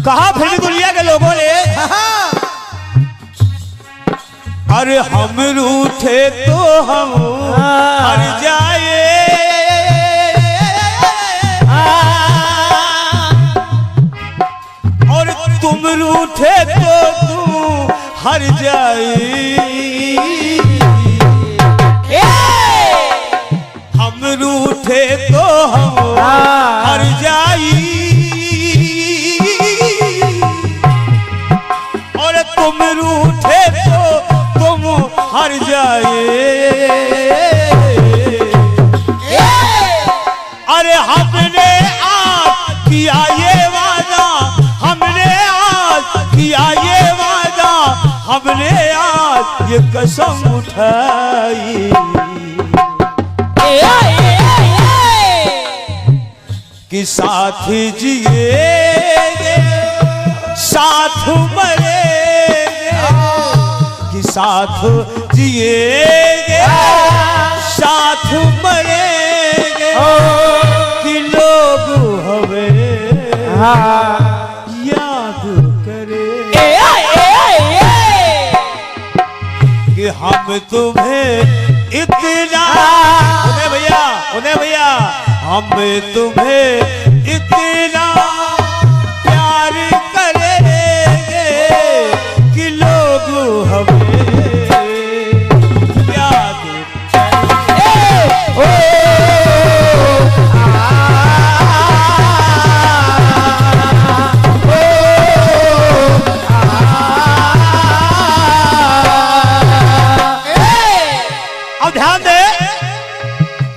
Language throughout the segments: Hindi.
कहा फिर दुनिया के लोगों ने, अरे हम रूठे तो हम मर जाए, और तुम रूठे तो तुम हर जाए, हम रूठे तो हम हर जाए, तुम रूठे तो तुम हर जाए। अरे हमने आज किया ये वादा, हमने आज किया ये वादा, हमने आज ये कसम उठाई कि साथ जिएंगे साथ मरेंगे, साथ जिएंगे साथ मरेंगे, कि लोग हमें याद करें कि हम तुम्हें इतना, उन्हें भैया हम तुम्हें इतना प्यार करेंगे कि लोग हमें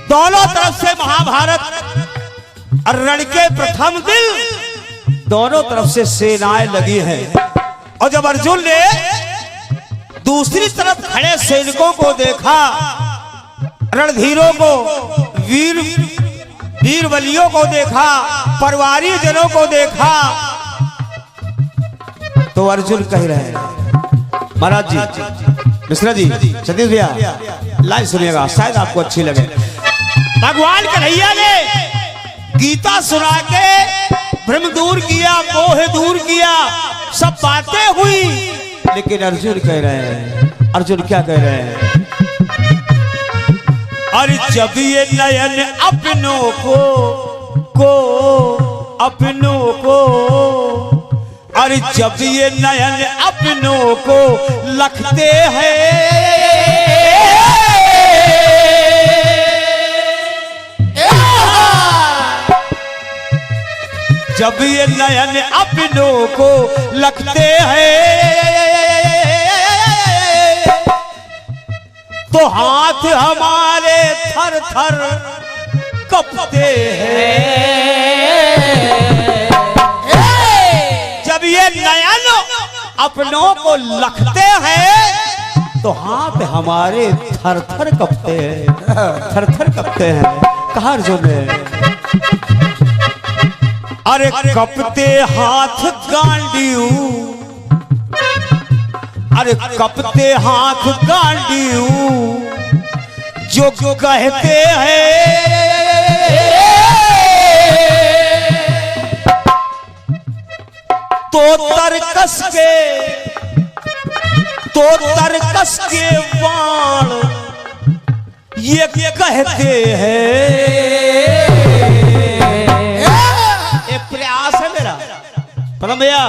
दोनों तरफ से महाभारत रण के प्रथम दिन दोनों तरफ से सेनाएं लगी हैं, और जब अर्जुन ने दूसरी तरफ खड़े सैनिकों को देखा, रणधीरों को, वीर बलियों को देखा, परिवारी जनों को देखा, तो अर्जुन कह रहे हैं, महाराज जी, मिश्रा जी, सतीश भैया लाइन सुनिएगा, शायद आपको अच्छी लगे। भगवान कन्हैया ने गीता सुना के भ्रम दूर किया, मोह दूर किया, सब बातें हुई, लेकिन अर्जुन कह रहे हैं, अर्जुन क्या कह रहे हैं, अरे जब ये नयन अपनों को, अरे जब ये नयन अपनों को लखते हैं, जब ये नयन अपनों को लगते हैं, तो हाथ हमारे थर थर कपते हैं। जब ये नयन अपनों को लगते हैं, तो हाथ हमारे थर थर कपते हैं, थर थर कपते हैं। कहा अर्जुन है, अरे कपते हाथ गांडियू, अरे कपते हाथ गांडियू, जो कहते हैं तो तरकस के बाण ये कहते हैं। प्रयास है मेरा परम भैया,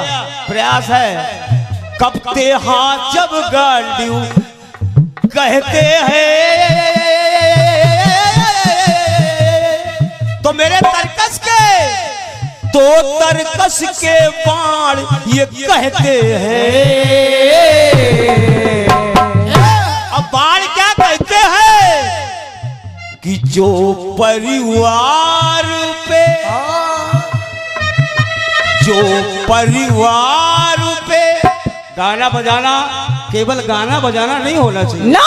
प्रयास है। कपते हाथ जब गांडियू कहते हैं, तो मेरे तरकस के बाण ये कहते हैं। अब बाण क्या कहते हैं कि जो परिवार पे गाना बजाना, केवल गाना बजाना नहीं होना चाहिए ना,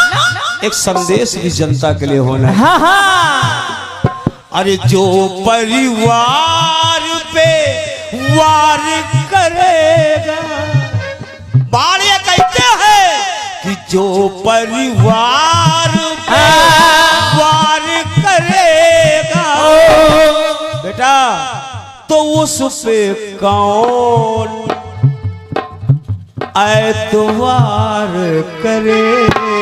एक संदेश भी जनता के लिए होना है। हाँ हाँ। अरे जो परिवार पे वार करेगा, बार ये कहते हैं कि जो परिवार पे वार करेगा बेटा, तो उस पे कौन ऐतवार करेगा।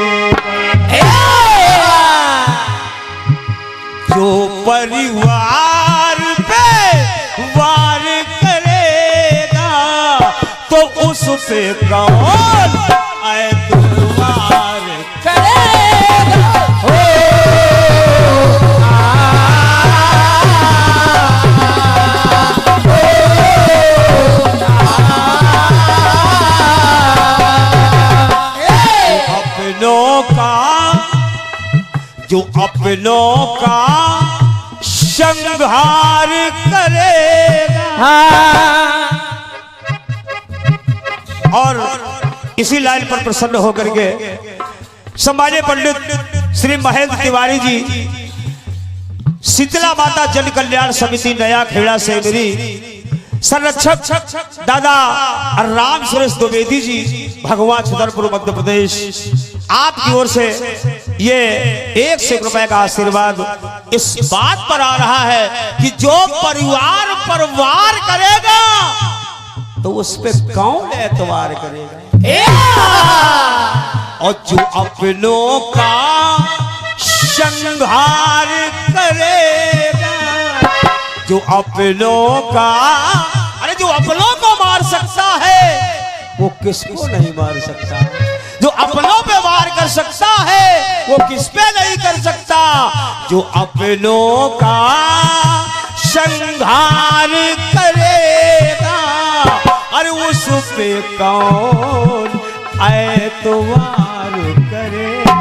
जो परिवार पे वार करेगा, तो उस पे कौन ऐतवार करेगा। जो अपनों का संहार करेगा। और इसी लाइन पर प्रसन्न होकर के सम्मानीय पंडित श्री महेंद्र तिवारी जी, शीतला माता जन कल्याण समिति नया खेड़ा से मेरी संरक्षक दादा राम सुरेश द्विवेदी जी, भगवान छतरपुर मध्य प्रदेश, आपकी ओर से ये 1 रुपए का आशीर्वाद इस बात पर आ रहा है कि जो परिवार पर वार करेगा, तो उस पे कौन एतवार करेगा। और जो अपनों का संहार करेगा, जो अपनों का, अरे जो अपनों को मार सकता है वो किसको नहीं मार सकता। जो अपनों पे वार कर सकता है वो किस पे नहीं कर सकता। जो अपनों का संहार करेगा, अरे उस पे कौन ऐतवार करेगा।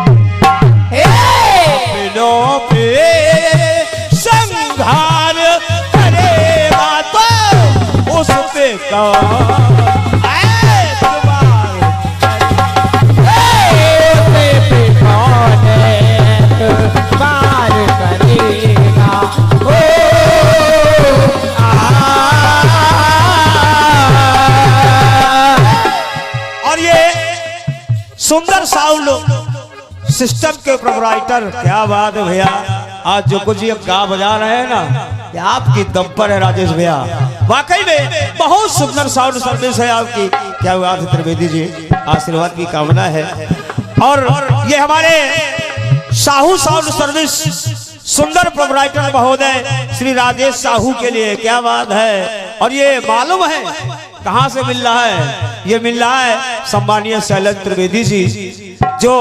अपनों पे संहार करेगा, तो उस पे कौन सुंदर साउंड सिस्टम के प्रोपराइटर। क्या बात है भैया, आज जो कुछ ये गा बजा रहे हैं ना, ये आपकी दम पर है राजेश भैया। वाकई में बहुत सुंदर साउंड सर्विस है आपकी। क्या बात है त्रिवेदी जी, आशीर्वाद की कामना है। और ये हमारे साहू साउंड सर्विस सुंदर प्रोपराइटर महोदय श्री राजेश साहू के लिए क्या बात है। और ये मालूम है कहां से मिल रहा है, ये मिल रहा है सम्मानीय शैलेंद्र त्रिवेदी जी, जो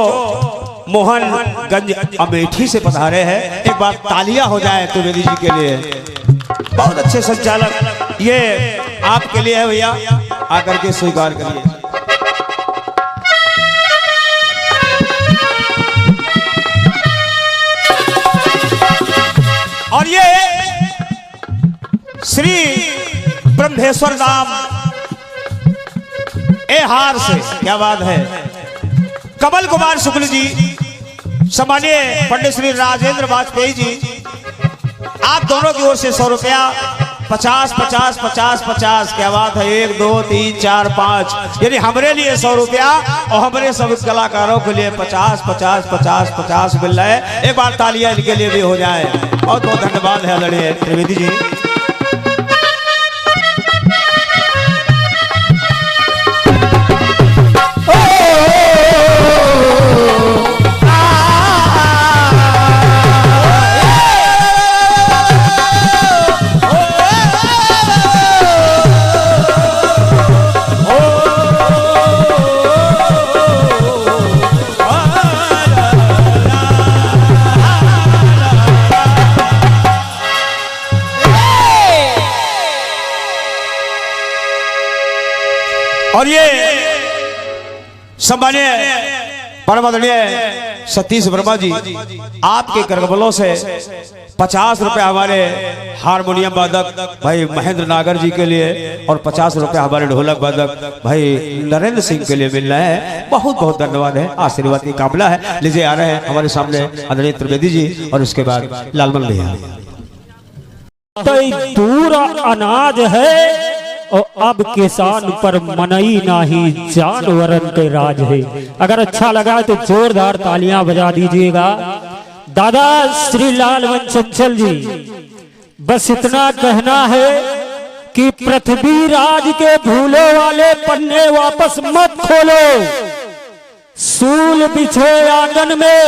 मोहनगंज अमेठी से पधारे हैं। एक बार तालियां हो जाए त्रिवेदी जी के लिए, बहुत अच्छे संचालक। ये आपके लिए है भैया, आकर के स्वीकार करिए। और ये श्री ब्रह्मेश्वर धाम हार से क्या बात है, कमल कुमार शुक्ल जी, सम्मानीय पंडित श्री राजेंद्र वाजपेयी जी, आप दोनों की ओर से 100 रुपया, 50 50 50 50। क्या बात है, 1 2 3 4 5, यानी हमारे लिए 100 रुपया और हमारे सभी कलाकारों के लिए 50 50 50 50 मिल रहा है। एक बार तालियां इनके लिए भी हो जाए। बहुत बहुत धन्यवाद है आदरणीय त्रिवेदी जी। और ये सम्मानीय परम आदरणीय सतीश वर्मा जी, आपके करबलों से 50 रुपए हमारे हारमोनियम वादक भाई महेंद्र नागर जी के लिए और 50 रुपए हमारे ढोलक वादक भाई नरेंद्र सिंह के लिए मिल रहे हैं। बहुत बहुत धन्यवाद है, आशीर्वाद की कामना है। लीजिए आ रहे हैं हमारे सामने आदरणीय त्रिवेदी जी और उसके बाद लालमन भैया। दूर अनाज है और अब किसान पर मनई नाही जानवरन के राज है। अगर अच्छा लगा तो जोरदार तालियां बजा दीजिएगा। दादा श्री लालवन चंचल जी, बस इतना कहना है कि पृथ्वी राज के भूले वाले पन्ने वापस मत खोलो। सूल बिछे आंगन में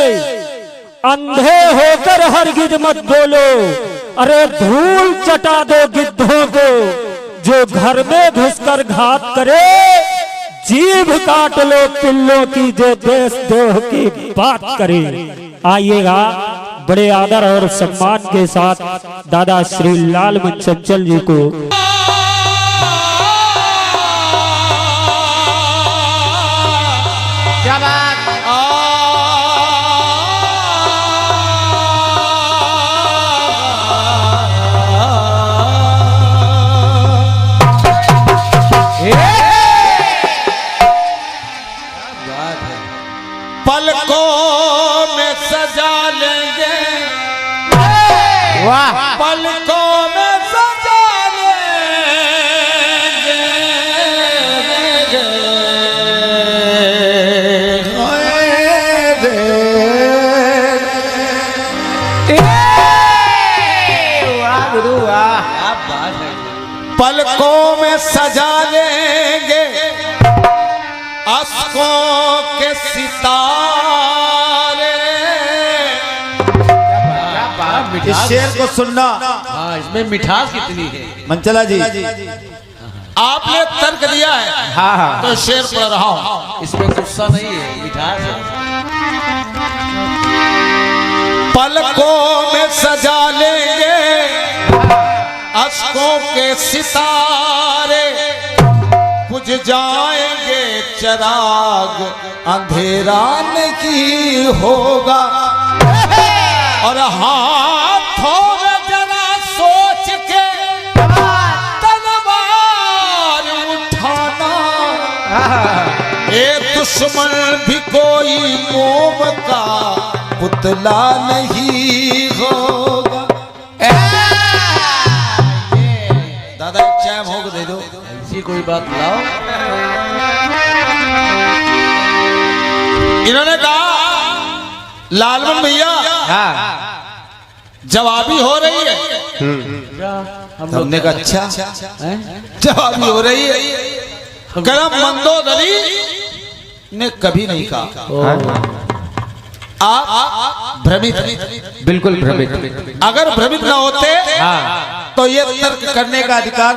अंधे होकर हरगिज मत बोलो। अरे धूल चटा दो गिद्धों को जो घर में घुसकर घात करे। जीभ काट लो पिल्लों की जो देश देह की बात करे। आइएगा बड़े आदर और सम्मान के साथ दादा श्री लालमन चंचल जी को क्या बात। पलकों में सजा लेंगे, वाह। पलकों में सजा पलकों में सजा लेंगे अश्कों के सितारे। इस शेर को सुनना। हाँ, इसमें मिठास कितनी है। मंचला जी, आपने तर्क दिया है। हाँ हाँ, तो शेर पढ़ रहा हूं। इसमें गुस्सा नहीं है, मिठास है। पलकों में सजा लेंगे अश्कों के सितारे, बुझ जाएंगे चिराग अंधेरा नहीं होगा। और हाथों में जरा सोच के तलवार उठाना। ये दुश्मन भी कोई मोम का पुतला नहीं होगा। दादा एक चाय भोग दे दो। ऐसी कोई बात लाओ। इन्होंने कहा लालमन भैया जवाबी हो रही है। हमने कहा अच्छा जवाबी हो रही है। करम मंदोदरी ने कभी नहीं कहा। आप भ्रमित, बिल्कुल भ्रमित। अगर भ्रमित ना होते तो ये तर्क करने का अधिकार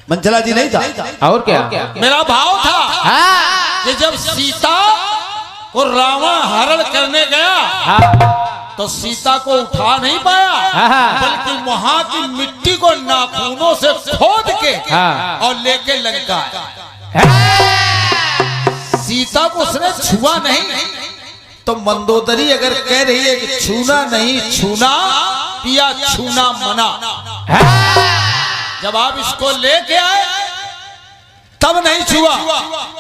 मंचला जी नहीं था। और क्या मेरा भाव था कि जब सीता को रावण हरण करने गया तो सीता को उठा नहीं पाया, बल्कि वहां की मिट्टी को नाखूनों से खोद के और लेके लंका सीता को उसने छुआ नहीं। तो मंदोदरी अगर कह रही है कि छूना नहीं छूना या छूना मना, जब आप इसको लेके आए तब नहीं छुआ,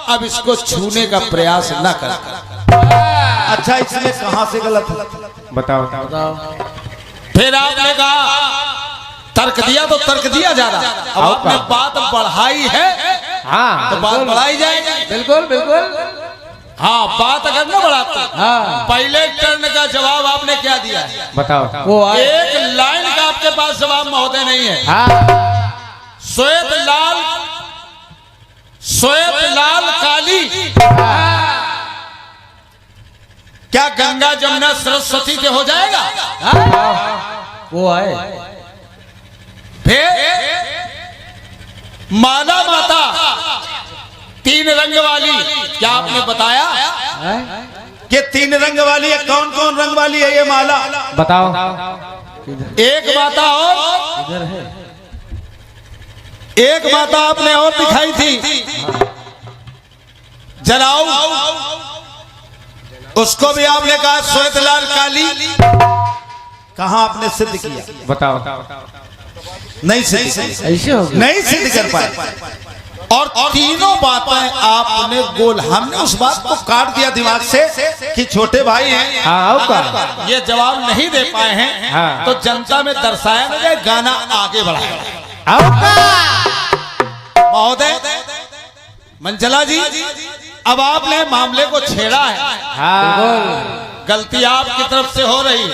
अब इसको छूने का प्रयास न कर। अच्छा, इसमें कहां से गलत है बताओ। फिर आपने कहा तर्क दिया तो तर्क दिया जा रहा। अब आपने बात बढ़ाई है तो बात बढ़ाई जाएगी। बिल्कुल बिल्कुल। हाँ, बात अगर न बढ़ाते पहले टर्न का जवाब आपने क्या दिया है बताओ। वो एक लाइन का आपके पास जवाब महोदय नहीं है। श्वेत लाल काली, क्या गंगा जमुना सरस्वती से हो जाएगा? वो आए। फिर माला माता तीन रंग वाली, क्या आपने बताया कि 3 रंग वाली है? कौन कौन रंग वाली है ये माला बताओ। एक माता और इधर है, एक माता आपने और दिखाई थी जलाऊ। उसको भी आपने कहा श्वेतलाल काली, कहां आपने सिद्ध किया? बताओ। नहीं सिद्ध, ऐसे हो गया? नहीं सिद्ध कर पाए। और तीनों बातें आपने गोल, हमने उस बात को काट दिया दिमाग से कि छोटे भाई हैं, हाँ, का ये जवाब नहीं दे पाए हैं, हाँ। तो जनता में दर्शाया न जाए, गाना आगे बढ़ाया। महोदय मंचला जी, अब आपने मामले को छेड़ा है। गलती आपकी तरफ से हो रही,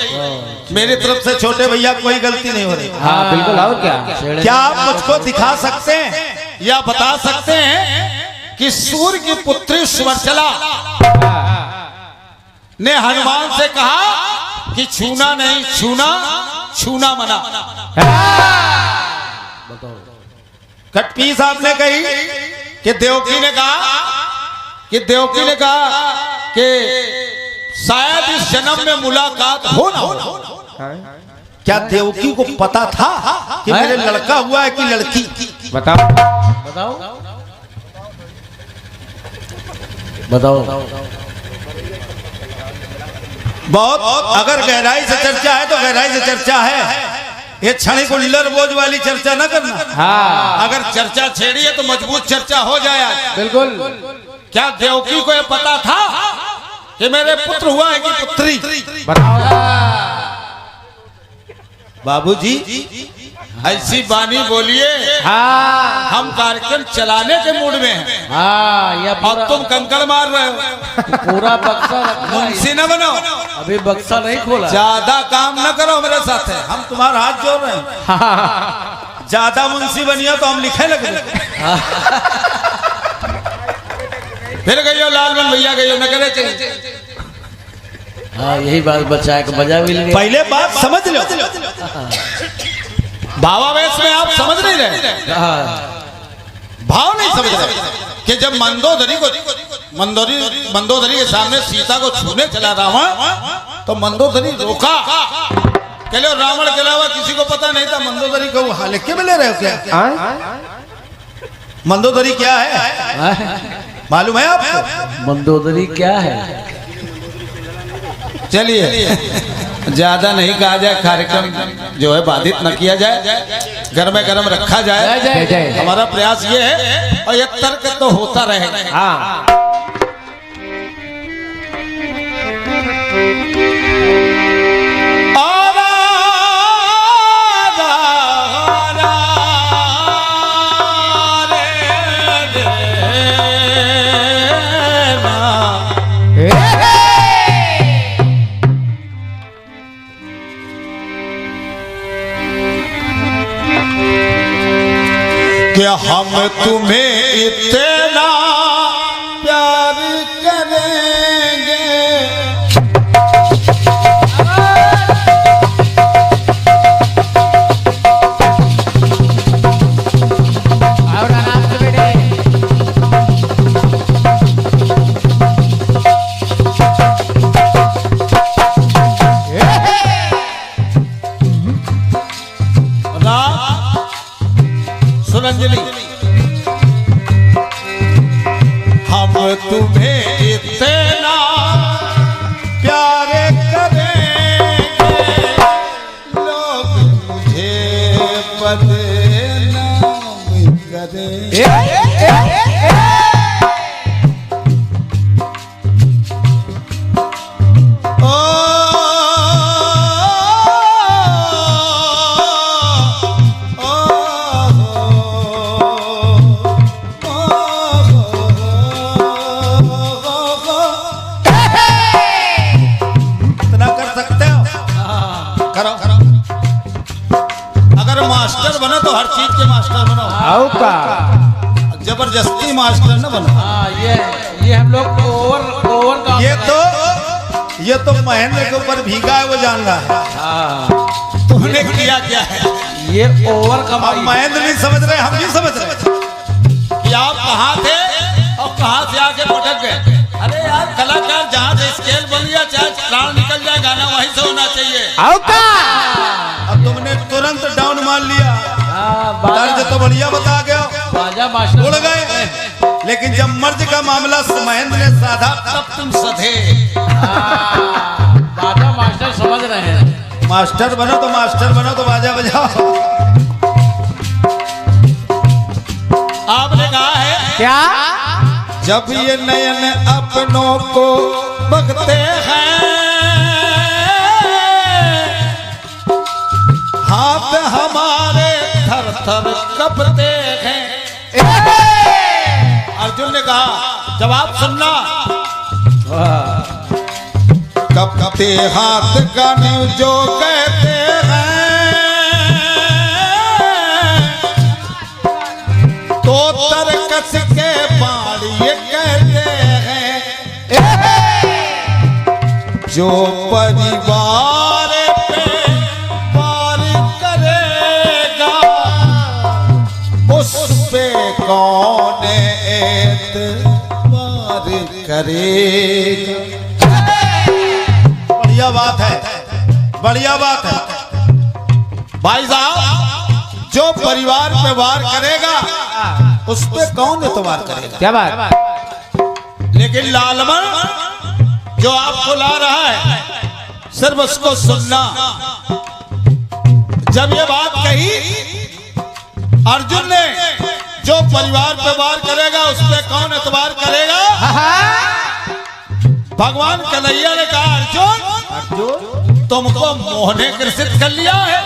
मेरी तरफ से छोटे भैया कोई गलती नहीं हो रही। हाँ बिल्कुल। और क्या आप मुझको दिखा सकते हैं या बता सकते हैं कि सूर्य की पुत्री सुवर्चला ने हनुमान से कहा कि छूना नहीं, छूना मना। कटपीस आपने कही कि देवकी ने कहा कि शायद इस जन्म में मुलाकात हो ना हो। क्या देवकी को पता था कि मेरे लड़का हुआ है कि लड़की? बताओ। बहुत अगर गहराई से चर्चा है तो गहराई से चर्चा है, ये क्षणिक उल्लर बोझ वाली चर्चा न करना। हाँ। अगर चर्चा छेड़ी है तो मजबूत चर्चा हो जाए। बिल्कुल। क्या देवकी को ये पता था कि मेरे पुत्र हुआ है कि पुत्री? बाबूजी ऐसी बानी बोलिए, हाँ। हम कार्यक्रम चलाने के मूड में हैं। हाँ, या और तुम कंकड़ मार रहे हो। पूरा बक्सा रखा है। मुंशी न बनो, अभी बक्सा नहीं खोला। ज्यादा काम न करो मेरे साथ है, हम तुम्हारा हाथ जोड़ रहे हैं। ज्यादा मुंशी बनियो तो हम लिखे लगे। फिर गयो लालमन भैया गयो न करे चाहिए। हाँ, यही बात बचा के बजा भी लेंगे। पहले बात समझ लो, भावावेश में आप समझ नहीं रहे, भाव नहीं समझ रहे कि जब मंदोदरी के सामने सीता को छूने चला रावण, तो मंदोदरी रोका। कहले रावण के अलावा किसी को पता नहीं था। मंदोदरी को लिख के मिले रहे हो क्या? मंदोदरी क्या है मालूम है आपको? मंदोदरी क्या है? चलिए ज्यादा नहीं कहा जाए, कार्यक्रम जो है बाधित न किया जाए, घर में गर्म रखा जाए। हमारा प्रयास ये है, और ये तर्क तो होता रहेगा। हाँ। क्या हम तुम्हें इतना प्यार करेंगे? और आराम से बैठे। सुरंजनी, हम तुम्हें इतना प्यार करेंगे, लोग मुझे बदनाम करेंगे। मास्टर बनो तो हर चीज के मास्टर बनो, आओ का जबरदस्ती मास्टर न बनो। हाँ, ये हम लोग ओवर का ये तो महेंद्र के ऊपर भीगा है, वो जान रहा है। हाँ। तुमने किया क्या है? ये ओवर का महेंद्र नहीं समझ रहे, हम नहीं समझ रहे कि आप कहाँ थे और कहाँ से आके पटक गए। अरे यार, कलाकार जहाँ से स्केल बन गया, चाहे प्राण निकल जाए, गाना वहीं से होना चाहिए। आओ का अब तुमने तुरंत डाउन मान लिया। दर्ज तो बढ़िया बता गया, बाजा मास्टर उड़ गए, लेकिन जब मर्ज का मामला महेंद्र ने साधा तब तुम सधे। बाजा मास्टर समझ रहे हैं। मास्टर बनो तो बाजा बजाओ। आपने कहा है क्या? जब ये नयन अपनों को बगते हैं, हाथ हमारे थर थर कपते हैं। अर्जुन ने कहा जवाब सुनना। कपते हाथ का न्यू जो कहते हैं, तो तरकस के बाण ये कहते हैं। जो परिवार पे वार करेगा, उस पे कौन एतबार करेगा। बढ़िया बात है भाई साहब। जो परिवार पे वार करेगा, उस पे कौन एतबार करेगा। क्या बात? लेकिन लालमन जो आपको ला रहा है, सिर्फ उसको सुनना। जब ये बात कही अर्जुन ने, जो परिवार पे वार करेगा उस पे कौन एतबार करेगा, भगवान कन्हैया ने कहा अर्जुन तुमको मोह ने ग्रसित कर लिया है।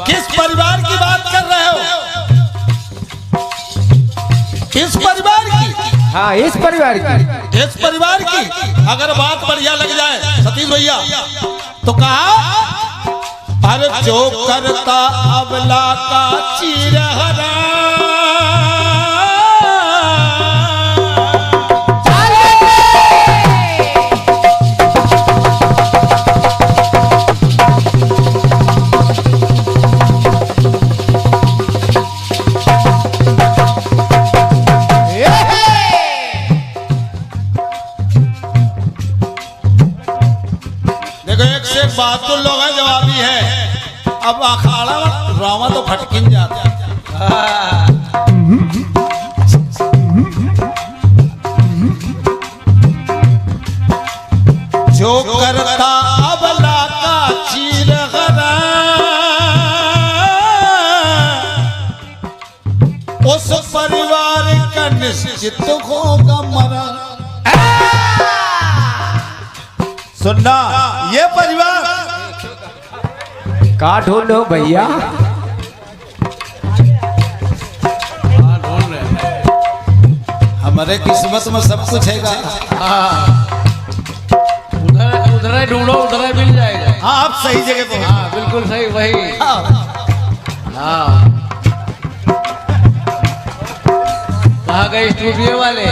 किस परिवार की बात कर रहे हो? किस परिवार की? हाँ, इस परिवार की। इस परिवार की अगर बात बढ़िया लग जाए सतीश भैया, तो कहा अरे जो करता अबला का चीरहरा, बहादुर लोग हैं, जवाबी है। अब अखाड़ा रामा तो फटकिन जाता है। जो करता अबला का चीरहरा, उस परिवार का निश्चित होगा मरण। सुनना, ये परिवार का ढूंढो भैया। हमारे किस्मत में सब कुछ हैगा। उधर उधर ढूंढो, उधर मिल जाएगा। हाँ, आप सही जगह पे। हाँ, बिल्कुल सही, वही। हाँ, कहाँ गए स्टूडियो वाले?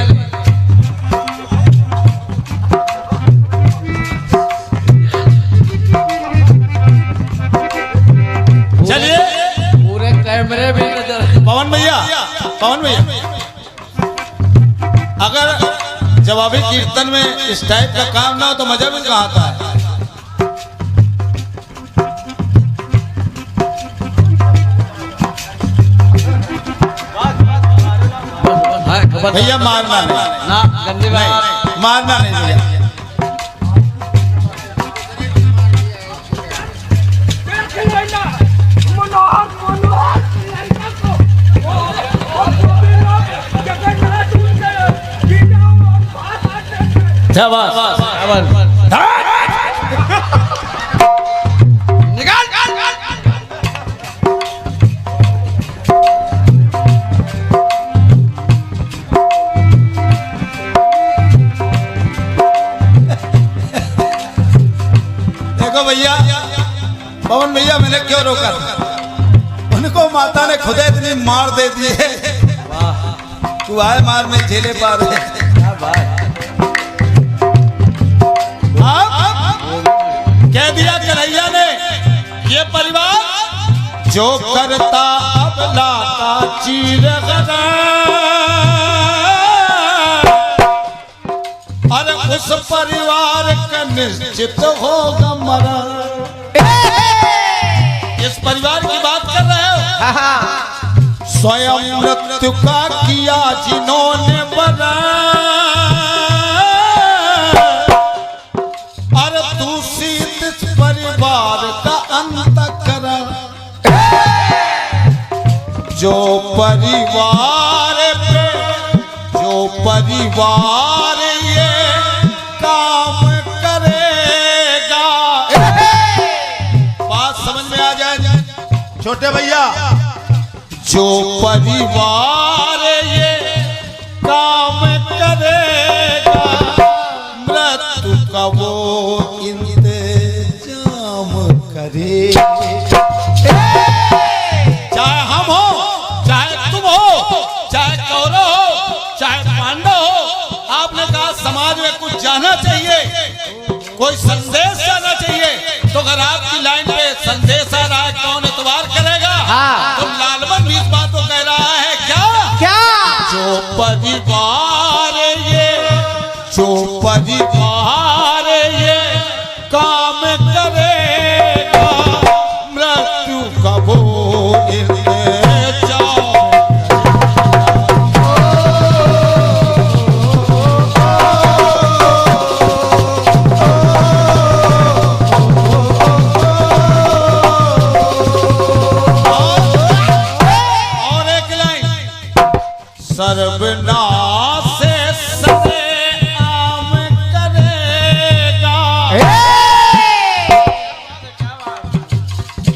चलिए, पूरे कैमरे में नजर। पवन भैया, अगर जवाबी कीर्तन में इस टाइप का काम ना हो तो मजा भी कहाँ आता है। भैया मारना नहीं ना, गंदी बात। मारना नहीं भैया। देखो भैया, पवन भैया, मैंने क्यों रोका था? उनको माता ने खुद इतनी मार दे दी है, तू आए मार में झेले पा रहे। कह दिया कन्हैया ने, ये परिवार जो करता अबला का चीरहरा, और उस परिवार का निश्चित होगा मरण। इस परिवार की बात कर रहे हो? स्वयं मृत्यु का किया जिन्होंने बना, जो परिवार पे जो परिवार ये काम करेगा। बात समझ में आ जाए छोटे भैया। जो परिवार ये काम करेगा मृत्यु का वो इंतजाम करेगा। चाहे हम हो, चाहे तुम हो, चाहे कौरव हो, चाहे पांडव हो, आपने कहा समाज में कुछ जाना चाहिए, कोई संदेश जाना चाहिए। तो अगर आपकी लाइन पे संदेश आ रहा है, कौन एतबार करेगा? तो लालमन भी इस बात को कह रहा है क्या जो परिवार ये जो परिवार ये काम करेगा मृत्यु का वो सर्वनाश से सरेआम करेगा।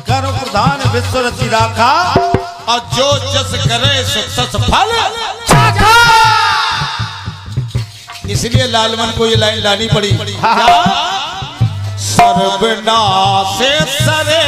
कर्म प्रधान विश्व रचि राखा और जो जस करे सो तस फल चाखा। इसलिए लालमन को ये लाइन लानी पड़ी। सर्वनाश से सरे